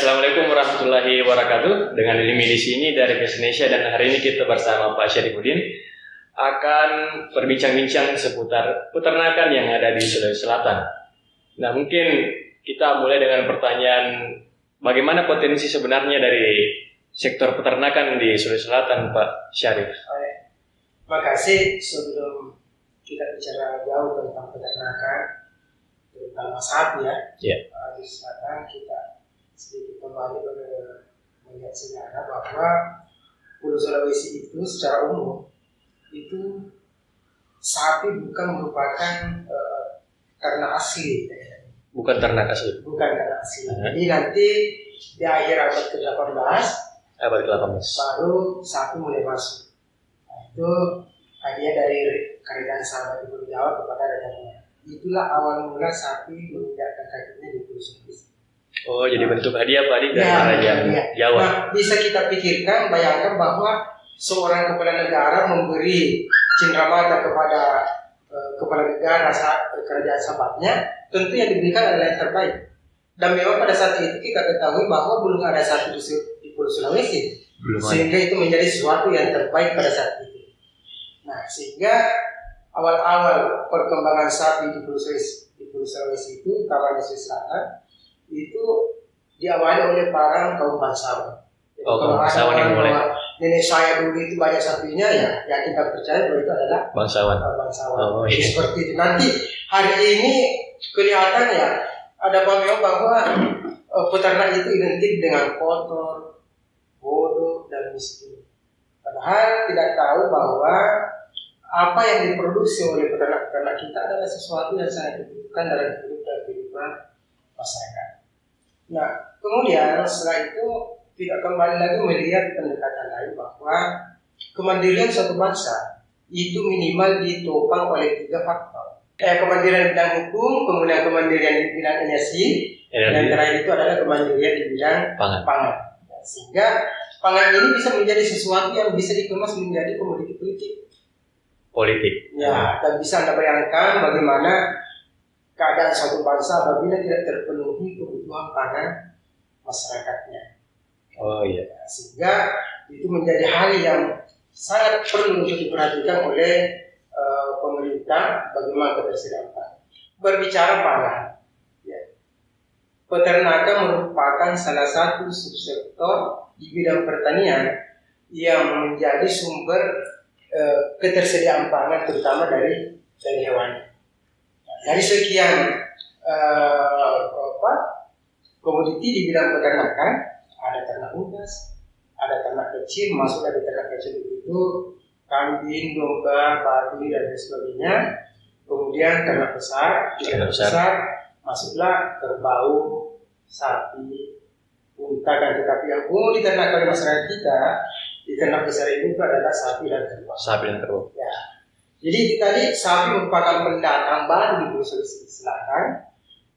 Assalamualaikum warahmatullahi wabarakatuh. Dengan Ilmi di sini dari Indonesia, dan hari ini kita bersama Pak Syarifuddin akan berbincang-bincang seputar peternakan yang ada di Sulawesi Selatan. Nah, mungkin kita mulai dengan pertanyaan, bagaimana potensi sebenarnya dari sektor peternakan di Sulawesi Selatan, Pak Syarif? Terima kasih. Sebelum kita bicara jauh tentang peternakan, terutama sapi di Selatan, kita sedikit kembali melihat sejarah bahwa Pulau Sulawesi itu secara umum itu sapi bukan merupakan ternak asli. Bukan ternak asli. Jadi nanti di akhir abad ke-18 baru sapi mulai masuk. Nah, itu hadiah dari kerajaan Sabah di Pulau Jawa kepada Raja Muara. Itulah awal mula sapi menginjakkan kakinya di Pulau Sulawesi. Oh, jadi bentuk hadiah Pak dari kerajaan Jawa. Nah, bisa kita pikirkan, bayangkan bahwa seorang kepala negara memberi cendramata kepada kepala negara kerajaan Sabahnya, tentu yang diberikan adalah yang terbaik. Dan memang pada saat itu kita ketahui bahwa belum ada sapi di Pulau Sulawesi, sehingga itu menjadi sesuatu yang terbaik pada saat itu. Nah, sehingga awal-awal perkembangan sapi di Pulau Sulawesi itu, terutama di Sulawesi Selatan, itu diawali oleh para kaum bangsawan. Kaum bangsawan yang mulai. Nenek saya dulu itu banyak sapinya, ya kita percaya bahwa itu adalah bangsawan. Oh, iya. Seperti itu. Nanti hari ini kelihatan ya ada pameo bahwa peternak itu identik dengan kotor, bodoh, dan miskin. Padahal tidak tahu bahwa apa yang diproduksi oleh peternak-peternak kita adalah sesuatu yang sangat dibutuhkan dalam kehidupan masyarakat. Nah, kemudian setelah itu tidak kembali lagi melihat pendekatan lain bahwa kemandirian suatu bangsa itu minimal ditopang oleh 3 faktor. Kemandirian di bidang hukum, kemudian kemandirian di bidang energi, dan terakhir itu adalah kemandirian di bidang pangan. Sehingga pangan ini bisa menjadi sesuatu yang bisa dikemas menjadi komoditi politik. Ya, dan bisa Anda bayangkan bagaimana keadaan suatu bangsa apabila tidak terpenuhi kebutuhan pangan masyarakatnya. Oh iya. Sehingga itu menjadi hal yang sangat perlu untuk diperhatikan oleh pemerintah bagaimana ketersediaan pangan. Berbicara pangan, peternakan merupakan salah satu subsektor di bidang pertanian yang menjadi sumber ketersediaan pangan terutama dari hewan. Dari sekian komoditi di bidang peternakan, ada ternak unggas, ada ternak kecil, masuk dari ternak kecil itu kambing, domba, babi, dan sebagainya. Kemudian ternak besar, masuklah kerbau, sapi, unta, dan tetapi yang umum diternak oleh masyarakat kita di ternak besar ini itu adalah sapi dan kerbau. Ya. Jadi tadi sapi merupakan pendatang baru di Pulau Sulawesi Selatan,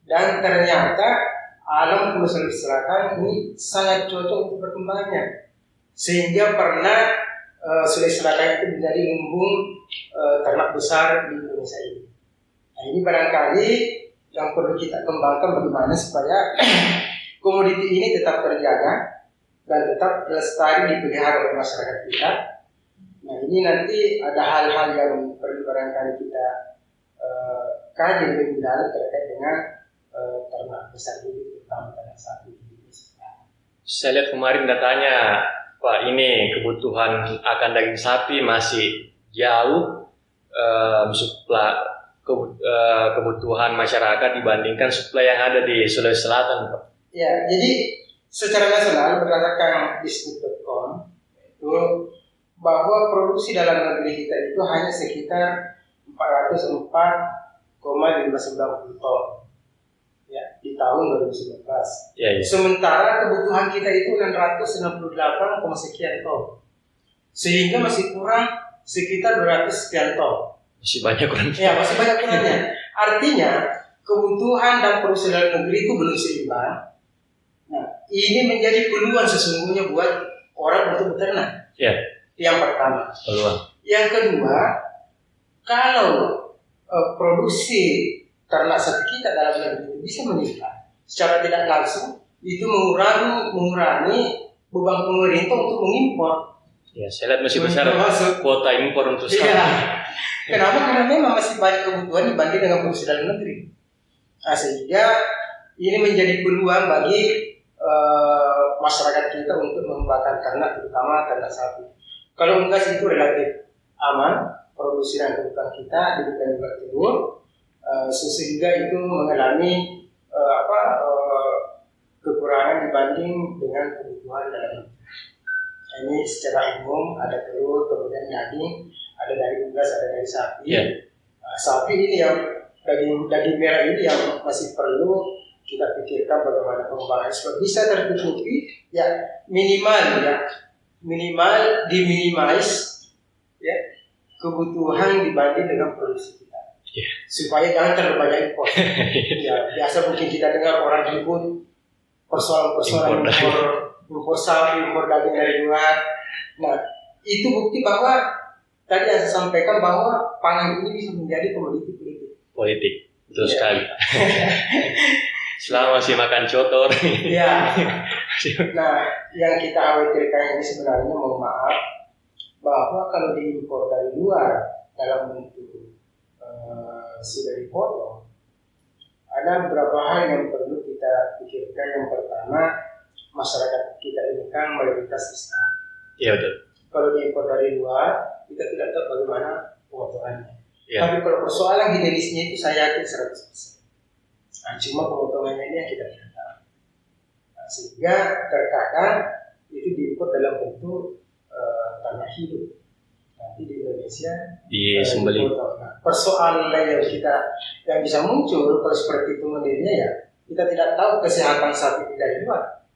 dan ternyata alam Pulau Sulawesi Selatan ini sangat cocok untuk berkembangnya, sehingga pernah Sulawesi Selatan itu menjadi lumbung ternak besar di Indonesia ini. Nah, ini barangkali yang perlu kita kembangkan bagaimana supaya komoditi ini tetap terjaga dan tetap lestari dipelihara oleh masyarakat kita. Nah, ini nanti ada hal-hal yang perlu barangkali kita kaji lebih dalam terkait dengan ternak besar ini, terutama ternak sapi. Saya lihat kemarin datanya, Pak, ini kebutuhan akan daging sapi masih jauh kebutuhan masyarakat dibandingkan suplai yang ada di Sulawesi Selatan, Pak. Ya, jadi secara nasional berdasarkan Disney.com itu bahwa produksi dalam negeri kita itu hanya sekitar 404,590 ton di tahun 2019. Ya. Sementara kebutuhan kita itu 668, sekian ton. Sehingga masih kurang sekitar 200 sekian ton. Masih banyak kurang. Ya, masih banyak kurangnya. Artinya kebutuhan dan produksi dalam negeri itu belum seimbang. Nah, ini menjadi peluang sesungguhnya buat orang untuk beternak. Ya. Yang pertama. Yang kedua, kalau produksi ternak sapi kita dalam negeri bisa meningkat secara tidak langsung, itu mengurangi beban pemerintah untuk mengimpor. Ya, saya lihat masih besar kuota impor untuk sapi. Iya. Kenapa? Karena memang masih banyak kebutuhan dibanding dengan produksi dalam negeri. Nah, sehingga ini menjadi peluang bagi masyarakat kita untuk mengembangkan ternak, terutama ternak sapi. Kalau unggas itu relatif aman, produksi dan kebutuhan kita demikian juga telur, sehingga itu mengalami kekurangan dibanding dengan kebutuhan dalam negeri. Ini secara umum ada telur, kemudian daging, ada dari unggas, ada dari sapi. Yeah. Sapi ini yang daging merah ini yang masih perlu kita pikirkan bagaimana pengembangan supaya bisa tercukupi, ya minimal diminimais ya kebutuhan dibanding dengan produksi kita. Yeah. Supaya jangan terlalu banyak impor. Ya, biasa mungkin kita dengar orang ribut persoalan impor sapi, impor daging dari luar. Nah, itu bukti bahwa tadi yang saya sampaikan bahwa pangan ini bisa menjadi komoditi politik. Betul sekali. Selama masih makan cotor. Ya. Nah, yang kita khawatirkan ini sebenarnya, mohon maaf, bahwa kalau diimpor dari luar dalam bentuk sudah dipotong, ada beberapa hal yang perlu kita pikirkan. Yang pertama, masyarakat kita ini kan mayoritas Islam. Iya betul. Kalau diimpor dari luar, kita tidak tahu bagaimana pemotongannya. Ya. Tapi kalau persoalan higienisnya itu saya yakin 100%. Nah, cuma pemotongannya ini yang kita tidak tahu. Nah, sehingga terkadang itu diimpor dalam bentuk tanah hidup. Nanti di Indonesia disembelih. Nah, persoalan yang bisa muncul kalau seperti itu modelnya, ya kita tidak tahu kesehatan sapi dari luar.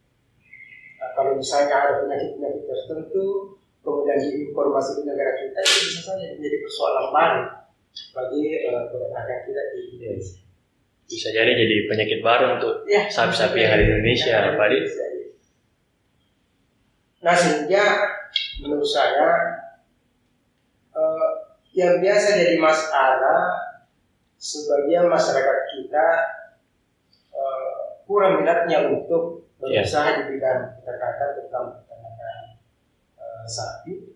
Nah, kalau misalnya ada penyakit-penyakit tertentu kemudian diimpor masuk ke negara kita, itu bisa saja menjadi persoalan baru bagi pedagang kita di Indonesia. Bisa jadi penyakit baru untuk sapi-sapi yang ada di Indonesia, Pak Adi. Nah, sehingga menurut saya yang biasa jadi masalah, sebagian masyarakat kita kurang minatnya untuk berusaha di bidang peternakan, terutama peternakan sapi,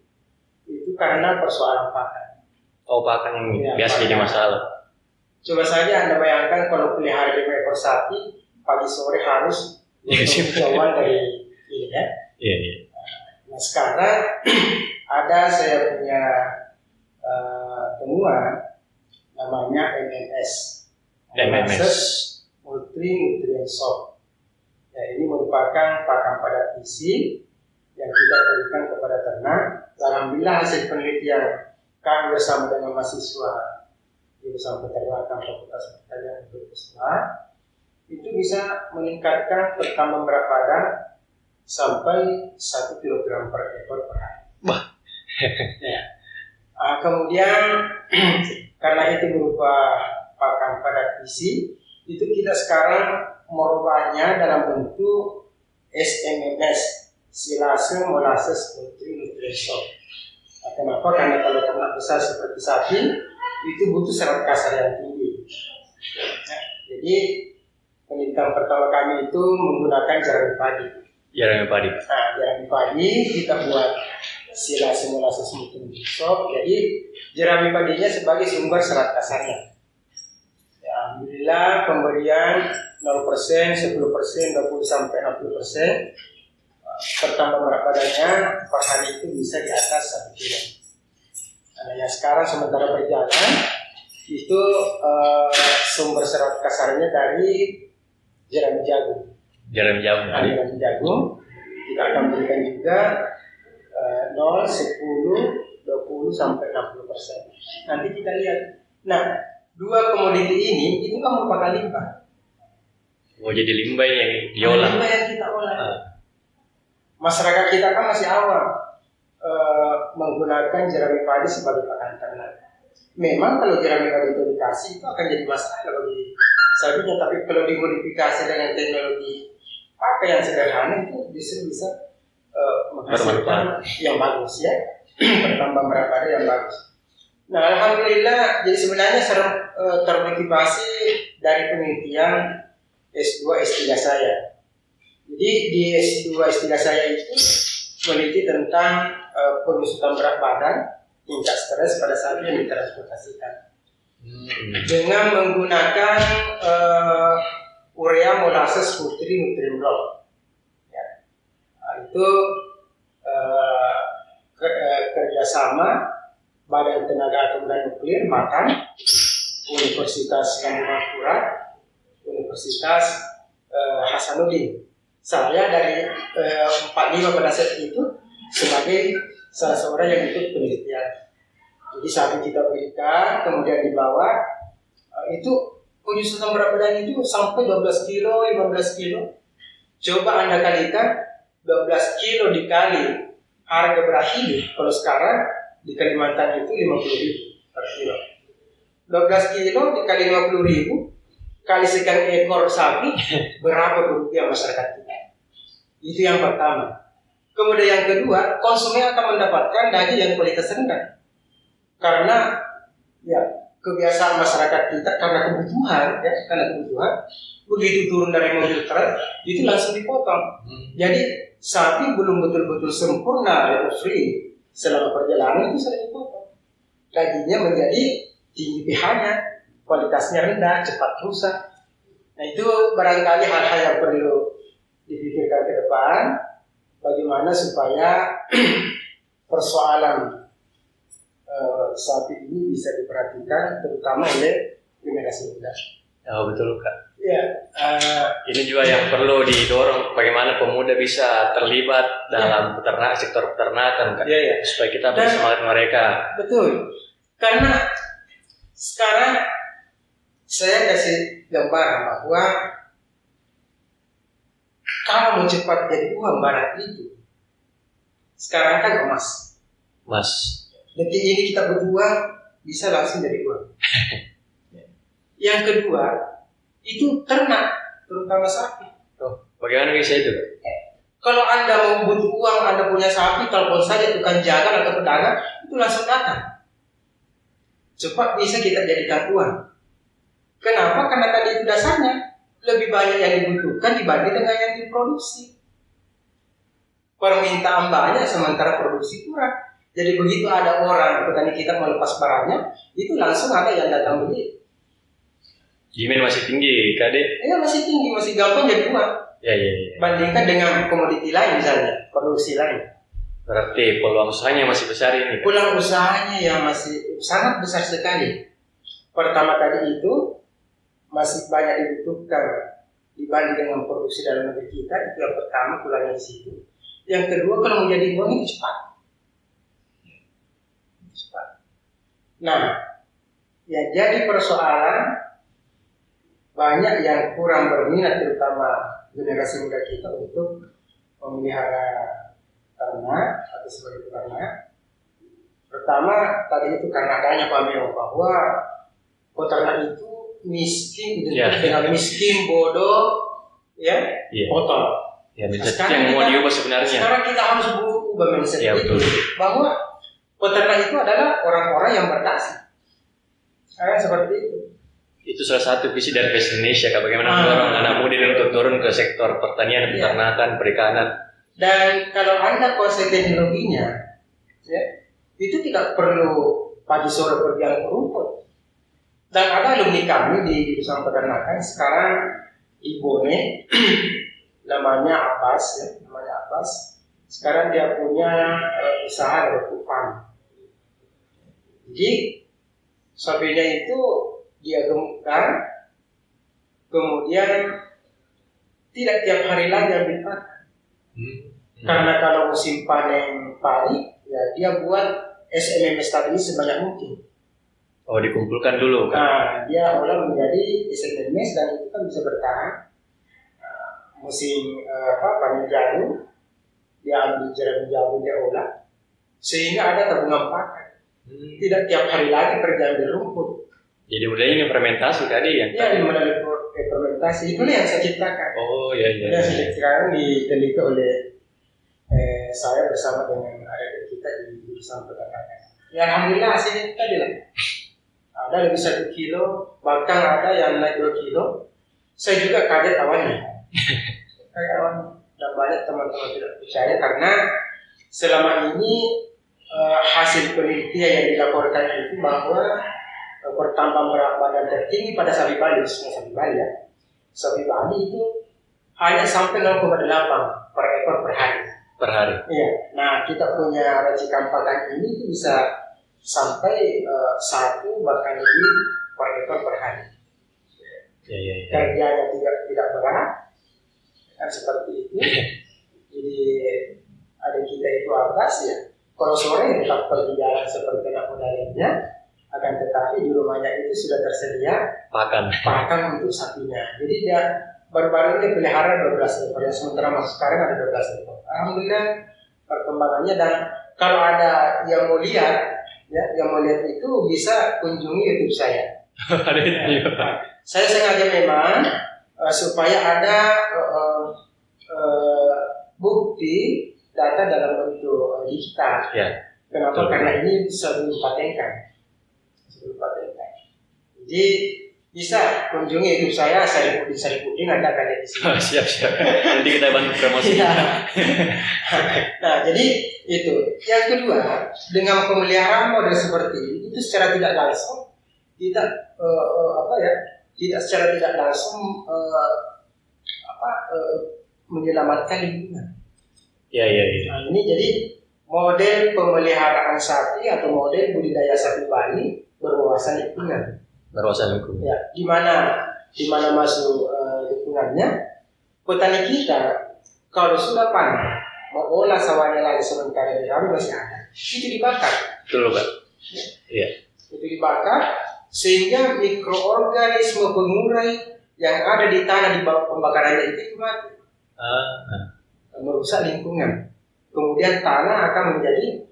itu karena persoalan pakan. Pakan yang biasa jadi masalah. Coba saja Anda bayangkan kalau pelihara 5 ekor sapi, pagi sore harus jauhan dari ini ya. Iya. Nah, sekarang saya punya temuan namanya MMS, Molasses Multi-Nutrient Soap. Ya, ini merupakan pakan padat gizi yang kita berikan kepada ternak. Alhamdulillah hasil penelitian kami bersama dengan mahasiswa jurusan peternakan Fakultas Pertanian Universitas itu bisa meningkatkan pertambahan berat badan sampai 1 kg per ekor per hari. Ya. Kemudian karena itu berupa pakan padat gizi, itu kita sekarang merubahnya dalam bentuk SMMS, Silase Molasses Multi-Nutrient Soap. Kenapa? Karena kalau ternak besar seperti sapi itu butuh serat kasar yang tinggi. Nah, jadi penelitian pertama kami itu menggunakan jerami padi. Jerami padi kita buat Silase Molasses Multi-Nutrient Soap. Jadi jerami padinya sebagai sumber serat kasarnya. Ya, alhamdulillah pemberian 0%, 10%, 20 sampai 60%. Pertambah berat badannya per hari itu bisa di atas 1 kilo. Nah, yang sekarang sementara berjalan itu sumber serat kasarnya dari jerami jagung. Jerami jagung kita akan berikan juga 0, 10, 20 sampai 60%. Nanti kita lihat. Nah, 2 komoditi ini itu kan merupakan limbah. Jadi limbah yang diolah. Limbah yang kita olah. Masyarakat kita kan masih awam menggunakan jerami padi sebagai pakan ternak. Memang kalau jerami padi itu dikasih itu akan jadi masalah bagi sapinya, tapi kalau dimodifikasi dengan teknologi pakai yang sederhana itu justru bisa menghasilkan yang bagus ya, bertambah berat badan yang bagus. Nah, alhamdulillah, jadi sebenarnya termotivasi dari penelitian S2, S3 saya. Jadi di S2 S3 saya itu meneliti tentang penyusutan berat badan, tingkat stres pada saat yang ditransportasikan dengan menggunakan urea molasses putri nutrimlog. Ya. Nah, itu kerjasama Badan Tenaga Atom dan Nuklir Makan, Universitas Lambung Pura, Universitas Hasanuddin. Saya dari 45 pada saat itu sebagai salah seorang yang ikut penelitian. Jadi saat kita berikan, kemudian dibawa, itu penyusutan berat badan itu sampai 12 kilo, 15 kilo. Coba Anda kalikan 12 kilo dikali harga berat hidup. Kalau sekarang di Kalimantan itu 50.000 per kilo. 12 kilo dikali 50.000 kali sekian ekor sapi, berapa kerugian masyarakat kita? Itu yang pertama. Kemudian yang kedua, konsumen akan mendapatkan daging yang kualitas rendah. Karena ya kebiasaan masyarakat kita karena kebutuhan, begitu turun dari mobil truk itu langsung dipotong. Jadi sapi belum betul-betul sempurna free selama perjalanan itu sering dipotong. Dagingnya menjadi tinggi pH-nya, kualitasnya rendah, cepat rusak. Nah itu barangkali hal-hal yang perlu dipikirkan ke depan, bagaimana supaya persoalan sapi ini bisa diperhatikan terutama oleh generasi muda. Oh betul Kak. Ya, ini juga yang perlu didorong, bagaimana pemuda bisa terlibat dalam peternak, sektor peternakan Kak. Ya. Supaya kita bisa semangat mereka. Betul. Karena sekarang saya kasih gambaran bahwa kalau mau cepat jadi uang barang itu, sekarang kan emas. Detik ini kita butuh uang, bisa langsung jadi uang. Yang kedua, itu ternak, terutama sapi. Bagaimana bisa itu? Kalau Anda mau butuh uang, Anda punya sapi, telepon saja tukang jagal atau pedagang, itu langsung datang. Cepat bisa kita jadikan uang. Kenapa? Karena tadi itu dasarnya lebih banyak yang dibutuhkan dibanding dengan yang diproduksi. Permintaan banyak sementara produksi kurang. Jadi begitu ada orang petani kita melepas barangnya, itu langsung ada yang datang beli. Demand masih tinggi, Kade? Iya masih tinggi, masih gampang jadi uang. Ya. Bandingkan dengan komoditi lain misalnya, produksi lain. Berarti peluang usahanya masih besar ini. Peluang usahanya yang masih sangat besar sekali. Pertama tadi itu masih banyak dibutuhkan dibanding dengan produksi dalam negeri kita. Itu yang pertama, pulangnya di situ. Yang kedua, kalau mau jadi uang itu cepat. Nah, ya jadi persoalan banyak yang kurang berminat, terutama generasi muda kita untuk memelihara ternak atau sebagai peternak. Pertama tadi itu karena adanya paham bahwa peternak itu miskin, dengan miskin, bodoh, kotor. Ya, yang mau diubah sebenarnya. Sekarang kita harus berubah mindset itu bahwa peternak itu adalah orang-orang yang berdasi. Seperti itu. Itu salah satu visi dari PES Indonesia, Kak. Bagaimana mendorong anak muda untuk turun ke sektor pertanian, peternakan, perikanan. Dan kalau Anda kuasai teknologinya, itu tidak perlu pagi sore pergi ke rumput. Dan ada alumni kami di jurusan peternakan sekarang di Bone, namanya Abbas. Sekarang dia punya usaha rekrutan. Jadi sapinya itu dia gemukkan, kemudian tidak tiap hari lagi ambil pakan. Karena kalau musim panen padi, ya dia buat SMMS tadi sebanyak mungkin. Oh, dikumpulkan dulu kan? Nah, dia olah menjadi SMMS dan itu kan bisa bertahan. Musim panen jagung, dia ambil jagung dia olah, sehingga ada tabungan pakan. Tidak tiap hari lagi pergi ambil rumput. Jadi udah ini fermentasi tadi ya? Iya, melalui fermentasi. Itulah yang saya ciptakan. Oh iya. Yang saya ciptakan diteliti oleh saya bersama dengan adik kita di jurusan peternakan. Ya alhamdulillah hasilnya tadi lah. Ada lebih 1 kilo, bahkan ada yang naik 2 kilo. Saya juga kaget awalnya. dan banyak teman-teman tidak percaya karena selama ini hasil penelitian yang dilaporkan itu bahwa pertambahan berat badan tertinggi pada sapi Bali, khususnya sapi Bali ya. Sapi Bali itu hanya sampai 0,8 per ekor per hari. Per hari. Iya. Nah, kita punya racikan pakan ini itu bisa sampai 1 bahkan lebih per ekor per hari. Ya. Kerjanya tidak berat, kan seperti itu. Jadi ada kita itu atas ya. Kalau sore tetap pergi jalan seperti anak muda lainnya, akan tetapi di rumahnya itu sudah tersedia pakan untuk sapinya. Jadi dia baru-baru ini pelihara 12 ekor, sementara masuk sekarang ada 12 ekor. Alhamdulillah perkembangannya, dan kalau ada yang mau lihat, ya, yang mau lihat itu bisa kunjungi YouTube saya. Ada itu. Saya sengaja memang supaya ada bukti data dalam bentuk digital. Ya. Kenapa? Karena ini sebelum patenkan. Jadi bisa kunjungi YouTube saya Saripudin, Anda akan lihat di sini. Siap. Nanti kita bantu promosi. Nah, jadi itu. Yang kedua, dengan pemeliharaan model seperti ini, itu secara tidak langsung tidak tidak secara tidak langsung menyelamatkan lingkungan. Ya. Nah, ini jadi model pemeliharaan sapi atau model budidaya sapi Bali berwawasan lingkungan. Ya, di mana masuk lingkungannya, petani kita kalau sudah panen mau olah sawahnya lagi sementara di dalam masih ada, itu dibakar. Betul, Pak. Iya. Itu dibakar sehingga mikroorganisme pengurai yang ada di tanah di bawah pembakarannya itu mati. Merusak lingkungan. Kemudian tanah akan menjadi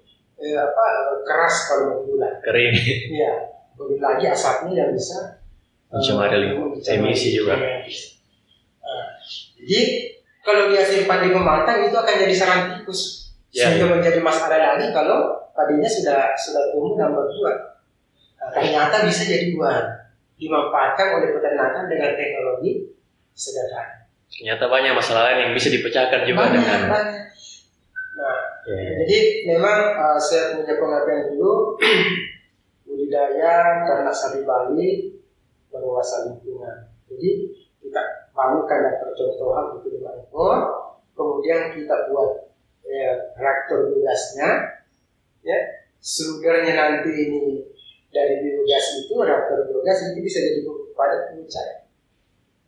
keras kalau mau bulan. Kering. Iya. Belum lagi asapnya yang bisa mencemari emisi juga. Jadi kalau dia simpan di pematang itu akan jadi sarang tikus, sehingga menjadi masalah lagi kalau tadinya sudah tumbuh dan berbuah. Ternyata bisa jadi buah, dimanfaatkan oleh peternakan dengan teknologi sederhana. Ternyata banyak masalah lain yang bisa dipecahkan juga dengan. Nah, jadi memang saya punya pengabdian dulu. Budidaya ternak sapi Bali berwawasan lingkungan. Jadi kita bangunkan dan percontohan untuk 5 ekor, kemudian kita buat reaktor biogasnya, ya, seluruhnya nanti ini dari biogas itu, reaktor biogas itu bisa jadi pupuk padat pupuk cair.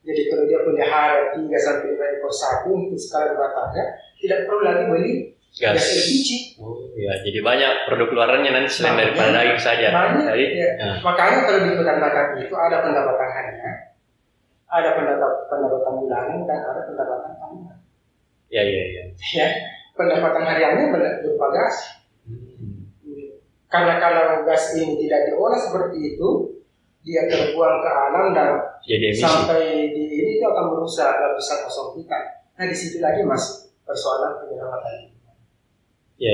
Jadi kalau dia pelihara 3-5 ekor sapi untuk skala rumah tangga, tidak perlu lagi beli gas LPG. Ya, jadi banyak produk keluarannya nanti selain daripada daging saja. Makanya kalau di peternakan itu ada pendapatan harian, ada pendapatan bulanan, dan ada pendapatan tahunan. Ya. Pendapatan hariannya berupa gas. Karena kalau gas ini tidak diolah seperti itu, dia terbuang ke alam dan sampai di ini itu akan merusak lapisan ozon kita. Nah, di situ lagi masuk persoalan penyelamatan. Ya.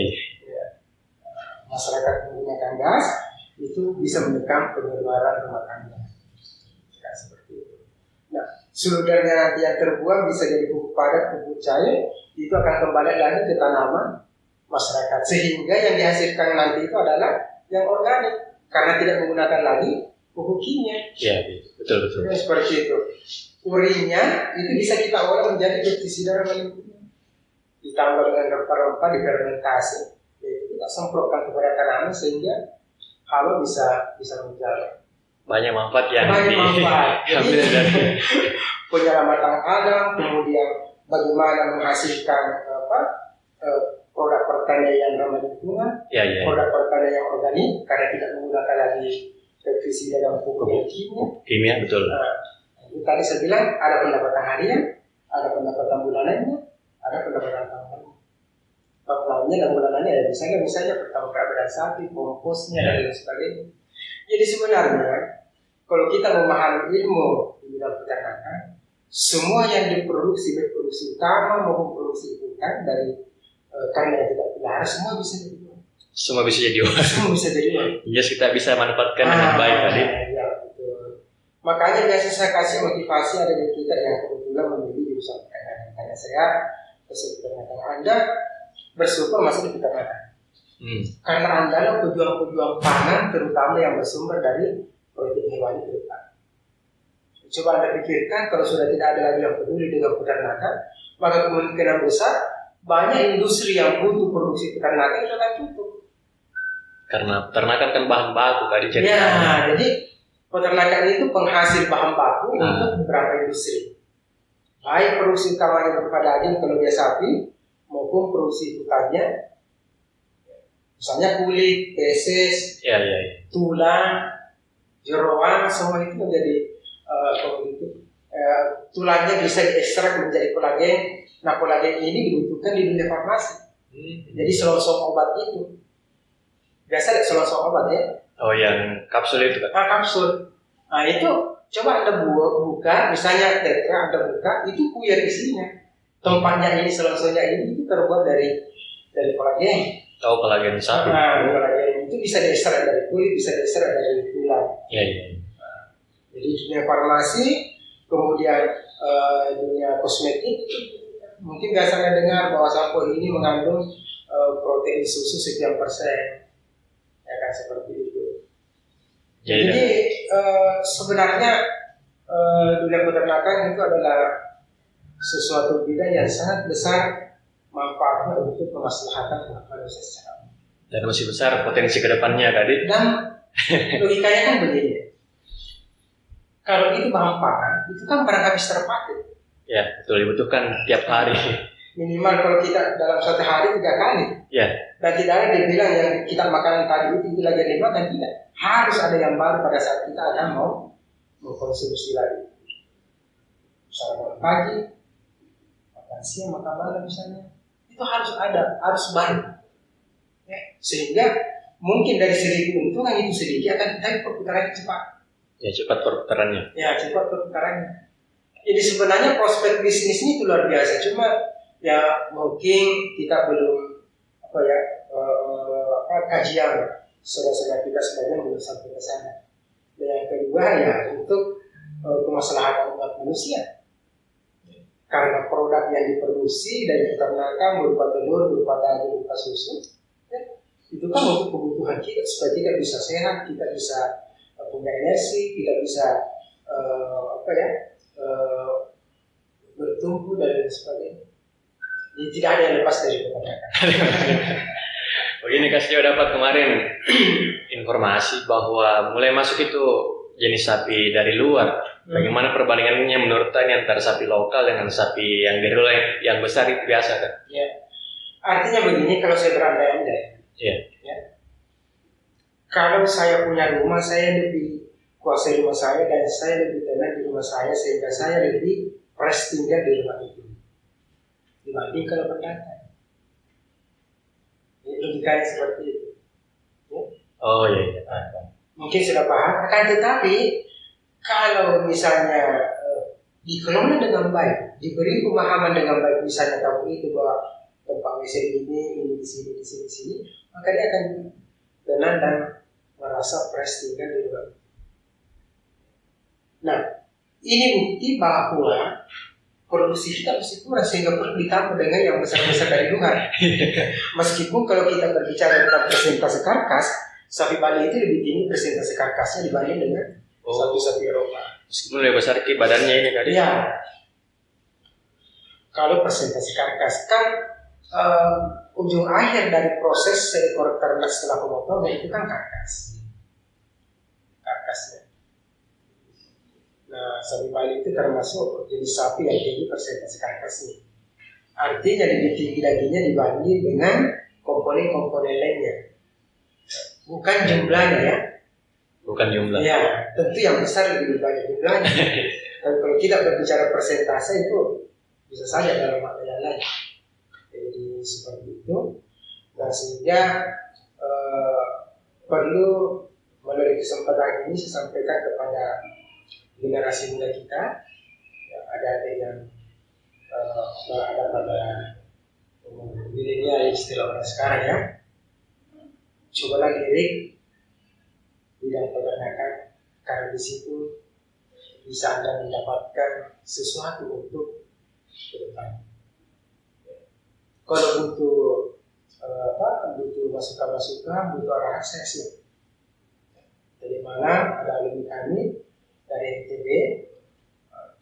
Masyarakat menggunakan gas itu bisa menekan pengeluaran rumah tangga. Ya, seperti itu. Nah, sumbernya nanti yang terbuang bisa jadi pupuk padat, pupuk cair, itu akan kembali lagi ke tanaman masyarakat. Sehingga yang dihasilkan nanti itu adalah yang organik, karena tidak menggunakan lagi pupuk kimia. Ya, betul. Ya, seperti itu. Urinnya itu bisa kita olah menjadi pestisida ramah lingkungan. Ditambah dengan rempah-rempah, difermentasi, yaitu kita semprotkan kepada tanaman sehingga halo bisa menjalar. Banyak manfaat yang diambil dari penyelamatan alam, kemudian bagaimana menghasilkan produk pertanian yang ramah lingkungan, produk pertanian yang organik karena tidak menggunakan lagi pestisida dan pupuk kimia. Betul. Itu tadi saya bilang ada pendapatan harian, ada pendapatan bulanannya, ada pendapatan tahunan. Tahunannya dan bulanannya ya misalnya pertama keberadaan sapi, komposnya dan lain sebagainya. Jadi sebenarnya kalau kita memahami ilmu di bidang peternakan, semua yang diproduksi baik produksi utama maupun produksi bukan dari karena yang tidak pelihara semua bisa dijual. Semua bisa jadi uang. Semua bisa jadi uang. Yes, kita bisa manfaatkan dengan baik tadi. Ya, betul. Makanya biasa saya kasih motivasi ada dari kita yang kebetulan memilih jurusan peternakan. Karena saya proses peternakan. Anda bersyukur masuk di peternakan. Hmm. Karena Anda adalah pejuang-pejuang pangan, terutama yang bersumber dari protein hewani ke depan. Coba Anda pikirkan, kalau sudah tidak ada lagi yang peduli dengan peternakan, maka kemungkinan besar banyak industri yang butuh produksi peternakan itu akan tutup. Karena peternakan kan bahan baku tadi cerita. Ya, jadi peternakan itu penghasil bahan baku untuk beberapa industri. Baik produksi utamanya berupa daging kalau dia sapi, maupun produksi hutannya, misalnya kulit, feses, Ya. tulang, jeroan, semua itu menjadi tulangnya bisa diekstrak menjadi kolagen. Nah, kolagen ini dibutuhkan di dunia farmasi. Jadi selongsong obat itu. Biasa ada selongsong obat ya. Oh, yang kapsul itu kan? Kapsul. Nah, itu coba Anda buka, misalnya tetra Anda buka, itu puyer isinya. Tempatnya ini, selongsongnya ini itu terbuat dari kolagen. Tahu kolagen sapi. Nah, kolagen itu bisa diekstrak dari kulit, bisa diekstrak dari tulang. Iya. Jadi dunia farmasi, kemudian dunia kosmetik, mungkin biasanya dengar bahwa sampo ini mengandung protein susu sekian persen, ya kan seperti itu. Jadi sebenarnya dunia peternakan itu adalah sesuatu bidang yang sangat besar manfaatnya untuk kemaslahatan manusia secara umum. Dan masih besar potensi kedepannya tadi. Dan logikanya kan begini. Kalau itu bahan pangan, itu kan barang habis terpakai. Ya, betul, dibutuhkan tiap hari. Minimal kalau kita dalam satu hari 3 kali. Ya. Dan tidak ada dia bilang yang kita makan tadi itu lagi dimakan, tidak. Harus ada yang baru pada saat kita akan mau mengkonsumsi lagi. Sarapan pagi, makan siang, makan malam misalnya. Itu harus ada, harus baru. Ya. Sehingga mungkin dari segi keuntungan itu sedikit akan tetapi perputarannya cepat. Ya, cepat perputarannya. Ya, cepat perputarannya. Jadi sebenarnya prospek bisnis ini itu luar biasa. Cuma ya mungkin kita belum kajian saudara-saudara kita sebenarnya belum sampai ke sana. Dan yang kedua ya untuk kemaslahatan umat manusia. Karena produk yang diproduksi dari peternakan berupa telur, berupa daging, berupa susu, ya, itu kan untuk kebutuhan kita supaya kita bisa sehat, kita bisa punya energi, kita bisa bertumbuh dan lain sebagainya. Jadi tidak ada yang lepas dari peternakan. Begini Kasio dapat kemarin informasi bahwa mulai masuk itu jenis sapi dari luar. Bagaimana perbandingannya menurut Tanya antara sapi lokal dengan sapi yang dari luar yang besar itu biasa kan? Ya. Artinya begini, kalau saya berandai-andai. Iya. Ya. Kalau saya punya rumah, saya lebih kuasai rumah saya dan saya lebih tenang di rumah saya sehingga saya lebih fresh tinggal di rumah itu dibanding kalau pendatang. Logikanya seperti itu. Ya. Oh iya. Mungkin sudah paham. Akan tetapi kalau misalnya dikelola dengan baik, diberi pemahaman dengan baik, misalnya kamu itu bahwa tempat WC ini di sini, maka dia akan tenang dan merasa fresh tinggal di rumah. Nah, ini bukti bahwa produksi kita mesti kurang sehingga perlu ditambah dengan yang besar-besar dari luar. Meskipun kalau kita berbicara tentang persentase karkas, sapi Bali itu lebih tinggi persentase karkasnya dibanding dengan sapi-sapi Eropa. Meskipun lebih besar ke badannya ini tadi. Iya. Kalau persentase karkas kan ujung akhir dari proses seekor ternak setelah pemotongan itu kan karkasnya. Nah, sapi Bali itu termasuk jenis sapi yang tinggi persentase karkasnya. Artinya lebih tinggi dagingnya dibanding dengan komponen-komponen lainnya. Bukan jumlahnya ya. Bukan jumlah. Ya, tentu yang besar lebih banyak jumlahnya. Dan kalau kita berbicara persentase itu bisa saja dalam makna yang lain. Jadi seperti itu. Nah, sehingga perlu melalui kesempatan ini saya sampaikan kepada generasi muda kita, ya, ada yang ada pada milenial istilah orang sekarang ya. Cobalah lirik bidang peternakan karena di situ bisa Anda mendapatkan sesuatu untuk ke depan. kalau butuh butuh masukan-masukan, butuh arahan saya siap. Dari mana ada alumni kami dari NTB,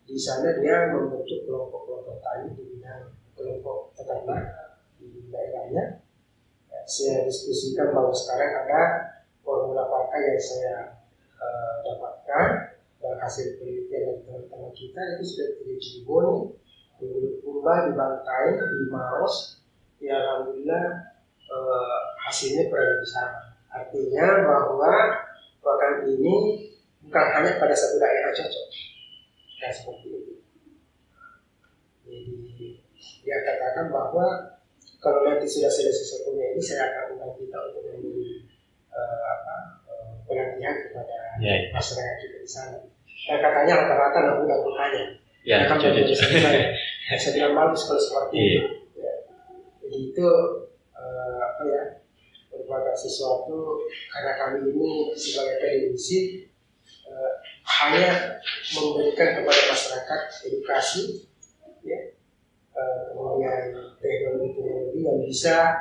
di sana dia membentuk kelompok-kelompok tani di bidang kelompok peternak di daerahnya. Saya diskusikan bahwa sekarang ada formula pakai yang saya dapatkan dan hasil penelitian dari teman-teman kita itu sudah di Cirebon, di Bulukumba, di Bantai, di Maros. Ya alhamdulillah hasilnya kurang lebih sama. Artinya bahwa pakan ini bukan hanya pada satu daerah cocok. Nah, seperti itu. Jadi dia katakan bahwa kalau nanti sudah selesai sesuatunya ini, saya akan undang kita untuk memberi pelatihan kepada masyarakat kita di sana. Dan katanya rata-rata anak muda bertanya. Ya, saya bilang bagus kalau seperti itu. Ya. Jadi itu merupakan sesuatu karena kami ini sebagai akademisi hanya memberikan kepada masyarakat edukasi, ya, kemudian teknologi yang bisa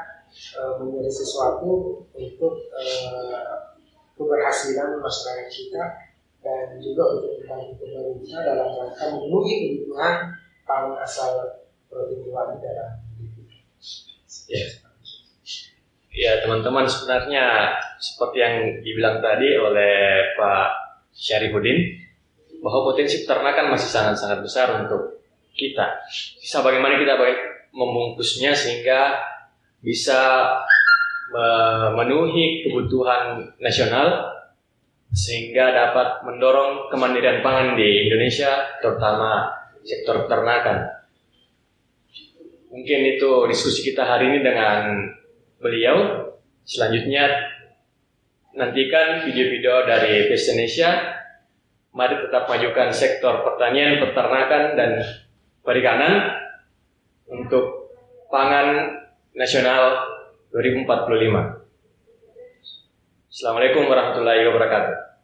menjadi sesuatu untuk keberhasilan masyarakat kita dan juga untuk membantu pemerintah dalam rangka memenuhi kebutuhan pangan asal protein hewani dalam hidup. Ya teman-teman, sebenarnya seperti yang dibilang tadi oleh Pak Syarifuddin, bahwa potensi peternakan masih sangat-sangat besar untuk kita. Sisa bagaimana kita membungkusnya sehingga bisa memenuhi kebutuhan nasional, sehingga dapat mendorong kemandirian pangan di Indonesia, terutama sektor peternakan. Mungkin itu diskusi kita hari ini dengan beliau. Selanjutnya nantikan video-video dari Pes Indonesia. Mari tetap majukan sektor pertanian, peternakan, dan perikanan untuk pangan nasional 2045. Assalamualaikum warahmatullahi wabarakatuh.